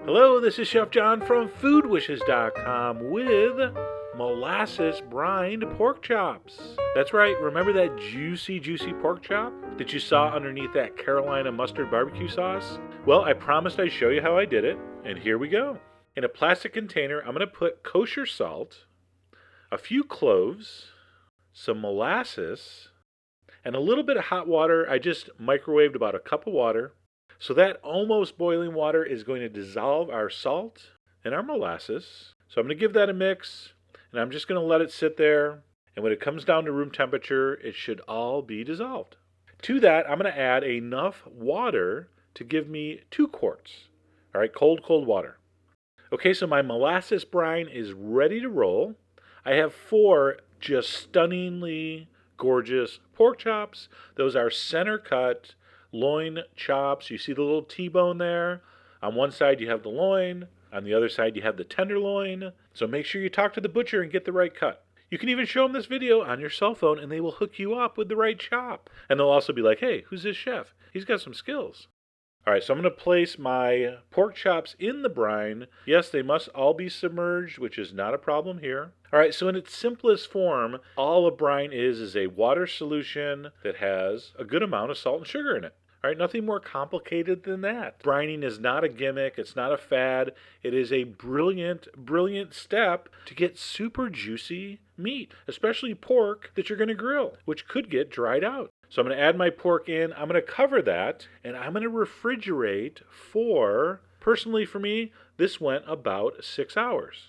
Hello, this is Chef John from foodwishes.com with Molasses Brined pork chops. That's right, remember that juicy pork chop that you saw underneath that Carolina mustard barbecue sauce? Well, I promised I'd show you how I did it, and here we go. In a plastic container, I'm going to put kosher salt, a few cloves, some molasses, and a little bit of hot water. I just microwaved about a cup of water. So that almost boiling water is going to dissolve our salt and our molasses. So I'm going to give that a mix, and I'm just going to let it sit there. And when it comes down to room temperature, it should all be dissolved. To that, I'm going to add enough water to give me 2 quarts. All right, cold water. Okay, so my molasses brine is ready to roll. I have 4 just stunningly gorgeous pork chops. Those are center cut loin chops. You see the little T-bone there? On one side you have the loin, on the other side you have the tenderloin. So make sure you talk to the butcher and get the right cut. You can even show them this video on your cell phone and they will hook you up with the right chop. And they'll also be like, hey, who's this chef? He's got some skills. All right, so I'm going to place my pork chops in the brine. Yes, they must all be submerged, which is not a problem here. All right, so in its simplest form, all a brine is a water solution that has a good amount of salt and sugar in it. All right, nothing more complicated than that. Brining is not a gimmick. It's not a fad. It is a brilliant step to get super juicy meat, especially pork that you're going to grill, which could get dried out. So I'm going to add my pork in. I'm going to cover that, and I'm going to refrigerate for, personally for me, this went about 6 hours.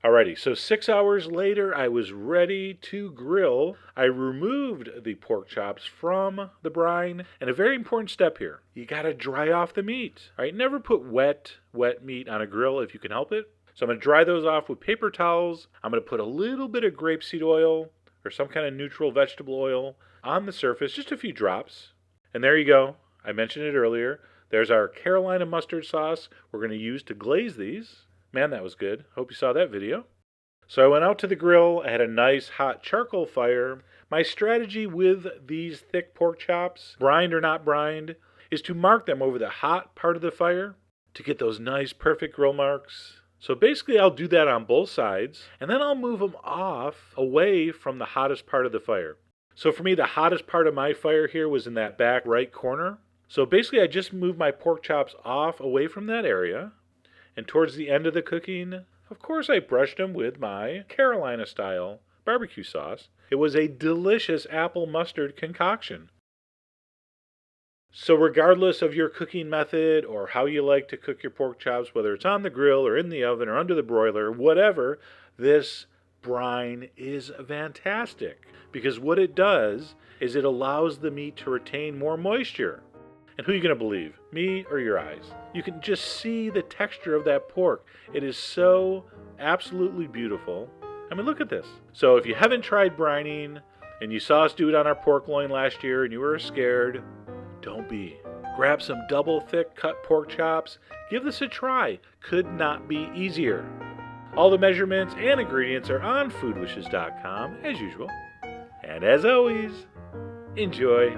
Alrighty, so 6 hours later, I was ready to grill. I removed the pork chops from the brine, and a very important step here, you gotta dry off the meat. All right, never put wet meat on a grill if you can help it. So I'm gonna dry those off with paper towels. I'm gonna put a little bit of grapeseed oil or some kind of neutral vegetable oil on the surface, just a few drops. And there you go. I mentioned it earlier. There's our Carolina mustard sauce we're gonna use to glaze these. Man, that was good. Hope you saw that video. So I went out to the grill. I had a nice hot charcoal fire. My strategy with these thick pork chops, brined or not brined, is to mark them over the hot part of the fire to get those nice perfect grill marks. So basically I'll do that on both sides, and then I'll move them off away from the hottest part of the fire. So for me, the hottest part of my fire here was in that back right corner. So basically I just moved my pork chops off away from that area. And towards the end of the cooking, of course, I brushed them with my Carolina-style barbecue sauce. It was a delicious apple mustard concoction. So regardless of your cooking method or how you like to cook your pork chops, whether it's on the grill or in the oven or under the broiler, whatever, this brine is fantastic. Because what it does is it allows the meat to retain more moisture. And who are you going to believe, me or your eyes? You can just see the texture of that pork. It is so absolutely beautiful. I mean, look at this. So if you haven't tried brining and you saw us do it on our pork loin last year and you were scared, don't be. Grab some double thick cut pork chops. Give this a try. Could not be easier. All the measurements and ingredients are on foodwishes.com as usual. And as always, enjoy.